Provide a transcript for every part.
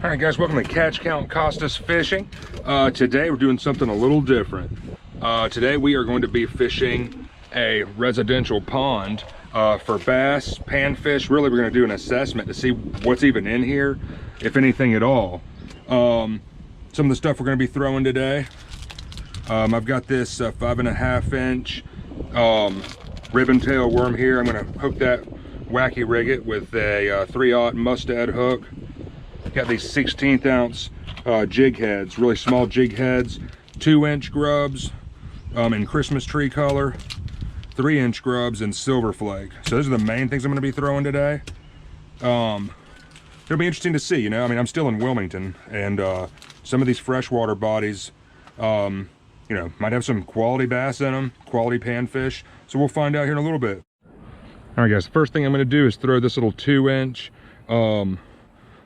All right, guys, welcome to Catch Count Costas Fishing. Today we're doing something a little different. Today we are going to be fishing a residential pond for bass, panfish. Really, we're going to do an assessment to see what's even in here, if anything at all. Some of the stuff we're going to be throwing today. I've got this 5.5 inch ribbon tail worm here. I'm going to hook that, wacky rig it with a 3/0 mustad hook. Got these 16th ounce jig heads, really small jig heads, 2-inch grubs in Christmas tree color, 3-inch grubs in silver flake. So those are the main things I'm going to be throwing today. It'll be interesting to see, you know. I mean, I'm still in Wilmington, and some of these freshwater bodies, you know, might have some quality bass in them, quality panfish. So we'll find out here in a little bit. All right, guys. The first thing I'm going to do is throw this little 2-inch.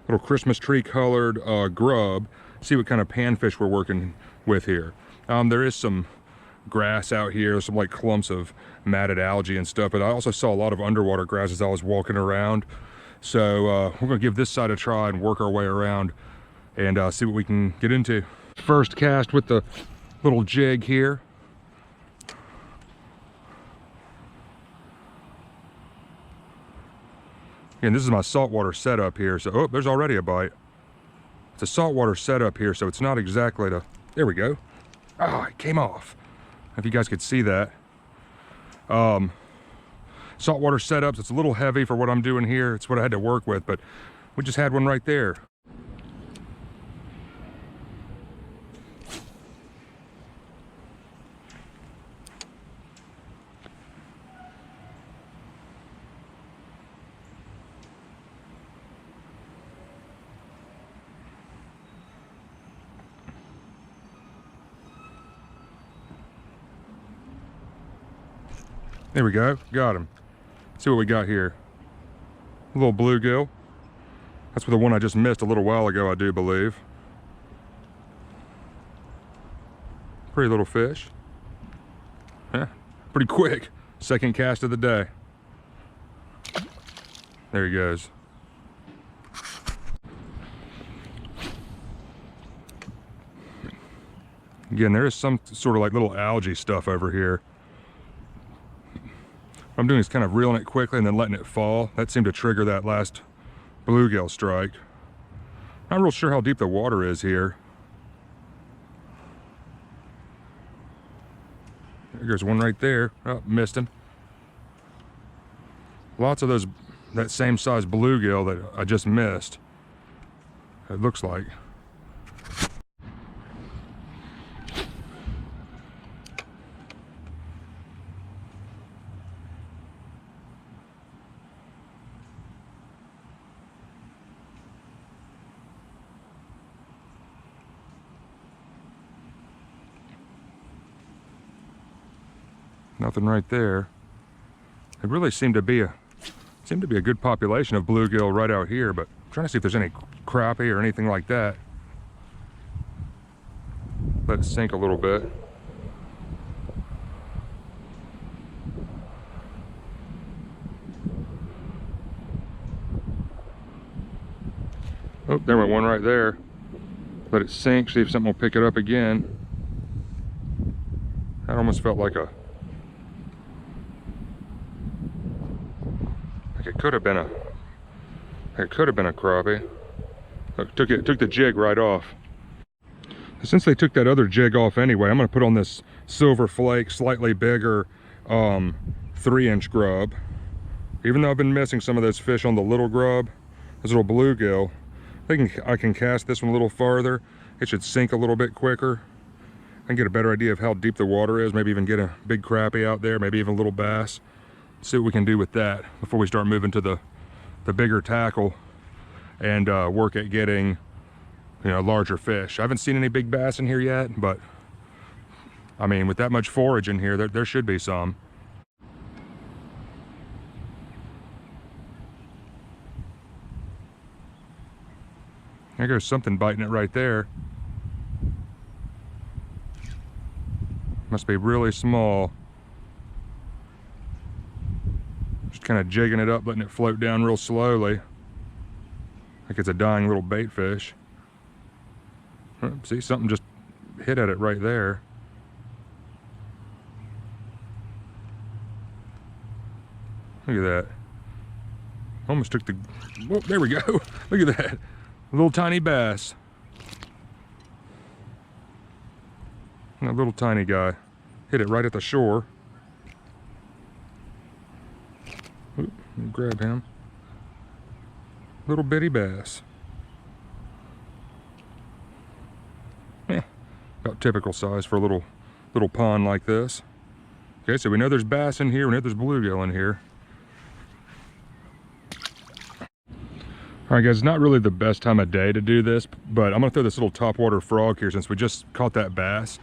Little Christmas tree colored grub, see what kind of panfish we're working with here. There is some grass out here, some like clumps of matted algae and stuff, but I also saw a lot of underwater grass as I was walking around. So we're gonna give this side a try and work our way around and see what we can get into. First cast with the little jig here. And this is my saltwater setup here. So, oh, there's already a bite. It's a saltwater setup here, so it's not exactly there we go. Ah, it came off. If you guys could see that. Saltwater setups, it's a little heavy for what I'm doing here. It's what I had to work with, but we just had one right there. There we go, got him. See what we got here. A little bluegill. That's the one I just missed a little while ago, I do believe. Pretty little fish. Yeah, pretty quick. Second cast of the day. There he goes. Again, there is some sort of like little algae stuff over here. What I'm doing is kind of reeling it quickly and then letting it fall. That seemed to trigger that last bluegill strike. Not real sure how deep the water is here. There's one right there. Oh, missed him. Lots of those, that same size bluegill that I just missed. It looks like. Nothing right there. It really seemed to be a good population of bluegill right out here, but I'm trying to see if there's any crappie or anything like that. Let it sink a little bit. Oh, there went one right there. Let it sink, see if something will pick it up again. That almost felt like it could have been a crappie. It took the jig right off. Since they took that other jig off anyway, I'm going to put on this silver flake, slightly bigger 3-inch grub. Even though I've been missing some of those fish on the little grub, this little bluegill, I can cast this one a little farther. It should sink a little bit quicker. I can get a better idea of how deep the water is, maybe even get a big crappie out there, maybe even a little bass. See what we can do with that before we start moving to the bigger tackle and work at getting, you know, larger fish. I haven't seen any big bass in here yet, but I mean, with that much forage in here, there should be some. There goes something biting it right there. Must be really small. Just kind of jigging it up, letting it float down real slowly. Like it's a dying little bait fish. See, something just hit at it right there. Look at that. Almost took the, whoa, there we go. Look at that. A little tiny bass. And a little tiny guy. Hit it right at the shore. Oop, grab him. Little bitty bass. Yeah, about typical size for a little pond like this. Okay, so we know there's bass in here. We know there's bluegill in here. All right, guys, it's not really the best time of day to do this, but I'm gonna throw this little topwater frog here since we just caught that bass.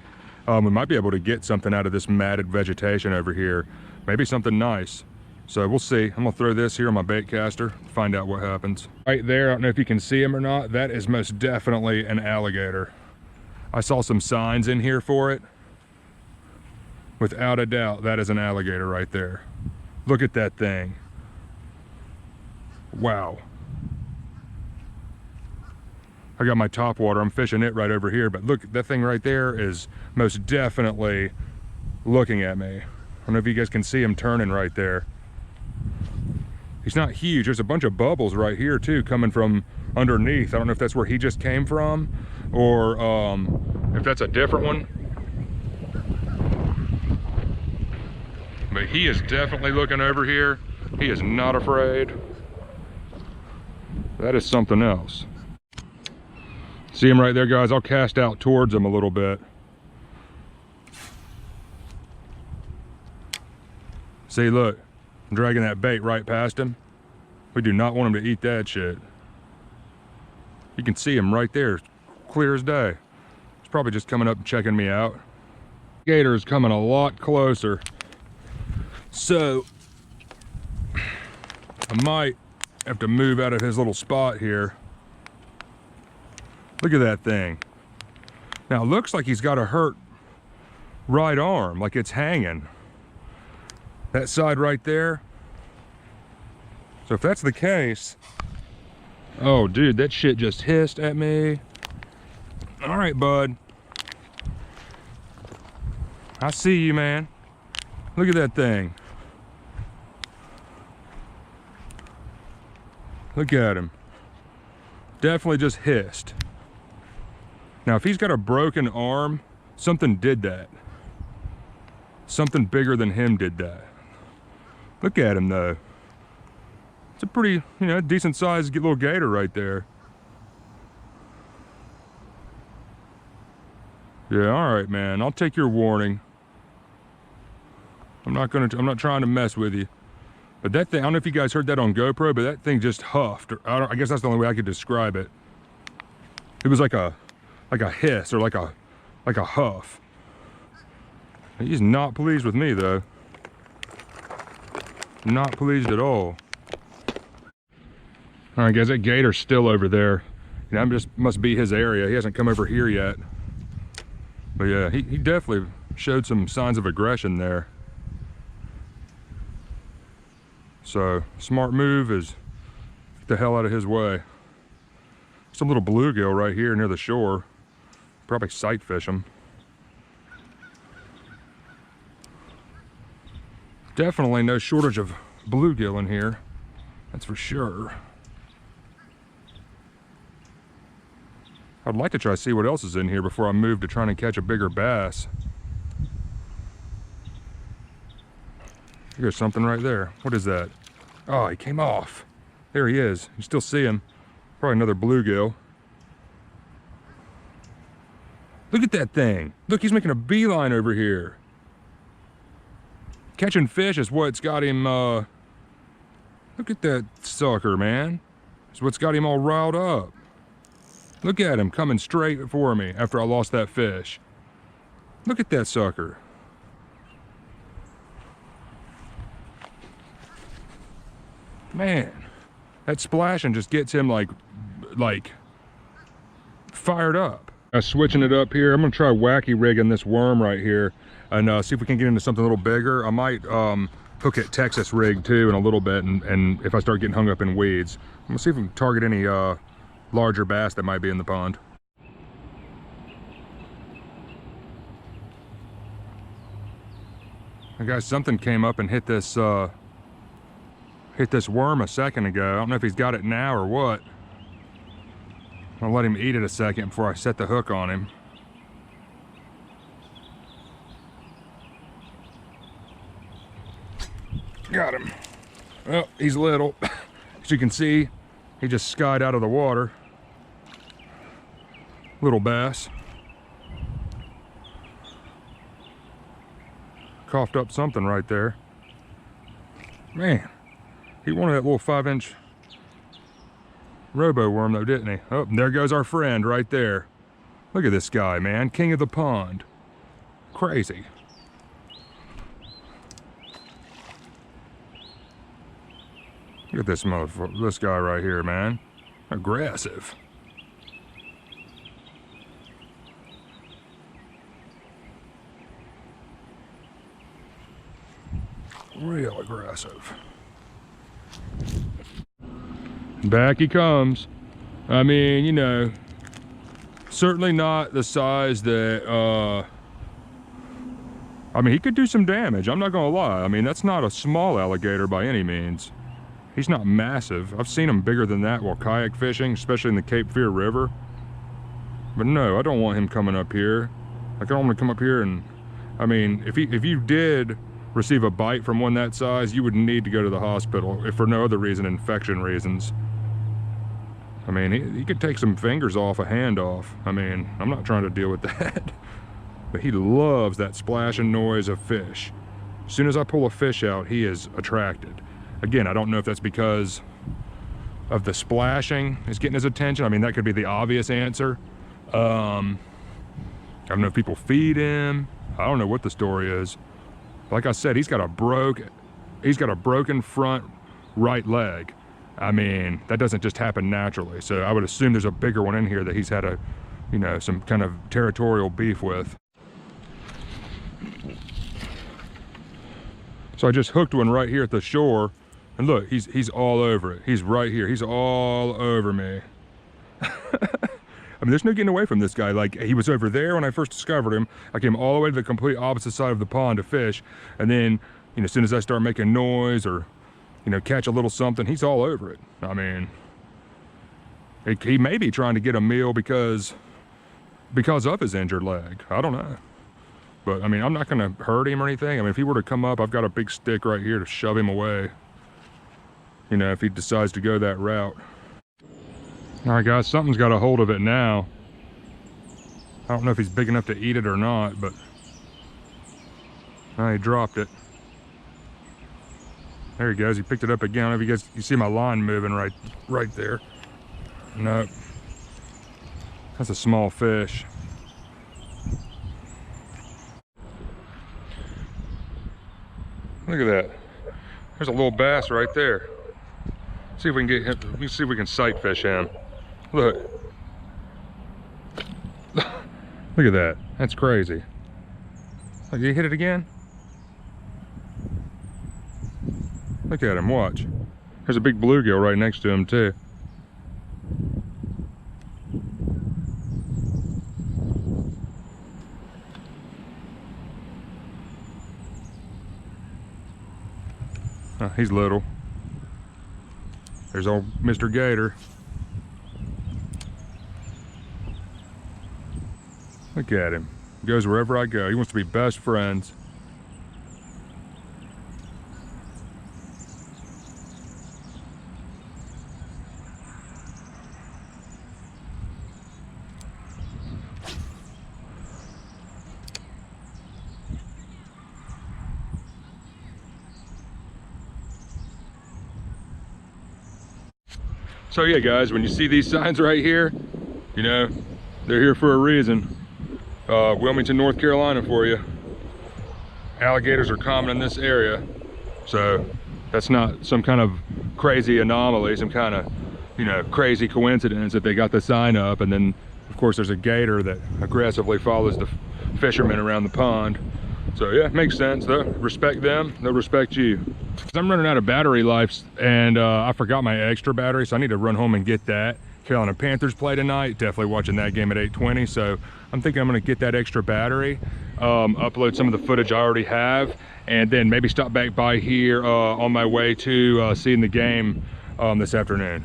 We might be able to get something out of this matted vegetation over here. Maybe something nice. So we'll see. I'm gonna throw this here on my bait caster, find out what happens. Right there, I don't know if you can see him or not, that is most definitely an alligator. I saw some signs in here for it. Without a doubt, that is an alligator right there. Look at that thing. Wow. I got my top water, I'm fishing it right over here, but look, that thing right there is most definitely looking at me. I don't know if you guys can see him turning right there. He's not huge, there's a bunch of bubbles right here too coming from underneath. I don't know if that's where he just came from or if that's a different one. But he is definitely looking over here. He is not afraid. That is something else. See him right there, guys? I'll cast out towards him a little bit. See, look, I'm dragging that bait right past him. We do not want him to eat that shit. You can see him right there, clear as day. He's probably just coming up and checking me out. Gator is coming a lot closer. So, I might have to move out of his little spot here. Look at that thing. Now it looks like he's got a hurt right arm, like it's hanging. That side right there. So if that's the case, oh dude, that shit just hissed at me. All right, bud. I see you, man. Look at that thing. Look at him. Definitely just hissed. Now, if he's got a broken arm, something did that. Something bigger than him did that. Look at him, though. It's a pretty, you know, decent sized little gator right there. Yeah, all right, man. I'll take your warning. I'm not trying to mess with you. But that thing, I don't know if you guys heard that on GoPro, but that thing just huffed. I guess that's the only way I could describe it. It was like a hiss or like a huff. He's not pleased with me though. Not pleased at all. All right, guys, that gator's still over there. You know, just must be his area. He hasn't come over here yet. But yeah, he definitely showed some signs of aggression there. So smart move is get the hell out of his way. Some little bluegill right here near the shore. Probably sight fish them. Definitely no shortage of bluegill in here. That's for sure. I'd like to try to see what else is in here before I move to trying to catch a bigger bass. There's something right there. What is that? Oh, he came off. There he is. You still see him. Probably another bluegill. Look at that thing. Look, he's making a beeline over here. Catching fish is what's got him, look at that sucker, man. It's what's got him all riled up. Look at him coming straight for me after I lost that fish. Look at that sucker. Man, that splashing just gets him like fired up. Switching it up here, I'm gonna try wacky rigging this worm right here and see if we can get into something a little bigger. I might hook it Texas rig too in a little bit, and if I start getting hung up in weeds, I'm gonna see if we can target any larger bass that might be in the pond. Guys, something came up and hit this worm a second ago. I don't know if he's got it now or what. I'll let him eat it a second before I set the hook on him. Got him. Well, he's little. As you can see, he just skied out of the water. Little bass. Coughed up something right there. Man, he wanted that little 5-inch robo worm though, didn't he? Oh, and there goes our friend right there. Look at this guy, man. King of the pond. Crazy. Look at this motherfucker, this guy right here, man. Aggressive. Real aggressive. Back he comes. I mean, you know, certainly not the size that, I mean, he could do some damage, I'm not gonna lie. I mean, that's not a small alligator by any means. He's not massive. I've seen him bigger than that while kayak fishing, especially in the Cape Fear River. But no, I don't want him coming up here. Like, I don't want to come up here and, I mean, if you did receive a bite from one that size, you would need to go to the hospital, if for no other reason, infection reasons. I mean, he could take some fingers off, a hand off. I mean, I'm not trying to deal with that. But he loves that splashing noise of fish. As soon as I pull a fish out, he is attracted. Again, I don't know if that's because of the splashing is getting his attention. I mean, that could be the obvious answer. I don't know if people feed him. I don't know what the story is. Like I said, he's got a broken front right leg. I mean, that doesn't just happen naturally. So I would assume there's a bigger one in here that he's had a, you know, some kind of territorial beef with. So I just hooked one right here at the shore. And look, he's all over it. He's right here. He's all over me. I mean, there's no getting away from this guy. Like, he was over there when I first discovered him. I came all the way to the complete opposite side of the pond to fish. And then, you know, as soon as I start making noise or, you know, catch a little something, he's all over it. I mean, he may be trying to get a meal because of his injured leg. I don't know. But, I mean, I'm not going to hurt him or anything. I mean, if he were to come up, I've got a big stick right here to shove him away. You know, if he decides to go that route. All right, guys, something's got a hold of it now. I don't know if he's big enough to eat it or not, but he dropped it. There he goes. He picked it up again. I don't know if you guys, you see my line moving right there. Nope. That's a small fish. Look at that. There's a little bass right there. See if we can get him. Let me see if we can sight fish him. Look. Look at that. That's crazy. Look, you hit it again? Look at him, watch. There's a big bluegill right next to him too. He's little. There's old Mr. Gator. Look at him. He goes wherever I go. He wants to be best friends. So yeah, guys, when you see these signs right here, you know, they're here for a reason. Wilmington, North Carolina for you. Alligators are common in this area. So that's not some kind of crazy anomaly, some kind of, you know, crazy coincidence that they got the sign up. And then of course there's a gator that aggressively follows the fishermen around the pond. So yeah, it makes sense though. Respect them, they'll respect you. I'm running out of battery life and I forgot my extra battery, so I need to run home and get that. Carolina Panthers play tonight, definitely watching that game at 8:20, so I'm thinking I'm gonna get that extra battery upload some of the footage I already have, and then maybe stop back by here on my way to seeing the game this afternoon.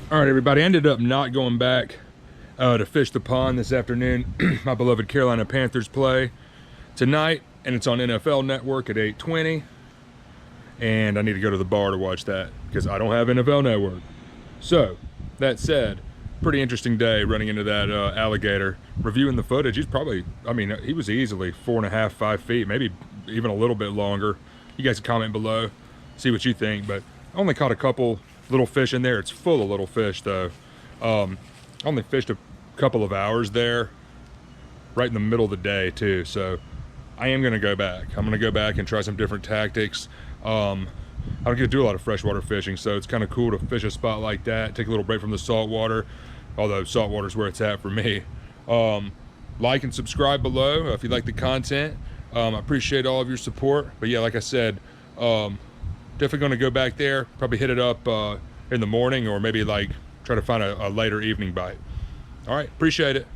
All right, everybody, I ended up not going back to fish the pond this afternoon. My beloved Carolina Panthers play tonight, and it's on NFL Network at 8:20. And I need to go to the bar to watch that because I don't have NFL Network. So, that said, pretty interesting day running into that alligator. Reviewing the footage, he's probably, I mean, he was easily 4.5, 5 feet, maybe even a little bit longer. You guys can comment below, see what you think, but I only caught a couple little fish in there. It's full of little fish though. Only fished a couple of hours there, right in the middle of the day too. So I am gonna go back. I'm gonna go back and try some different tactics. I don't get to do a lot of freshwater fishing, so it's kind of cool to fish a spot like that, take a little break from the saltwater, although saltwater is where it's at for me. Like and subscribe below if you like the content. I appreciate all of your support, but yeah, like I said, definitely going to go back there, probably hit it up in the morning, or maybe like try to find a later evening bite. All right, appreciate it.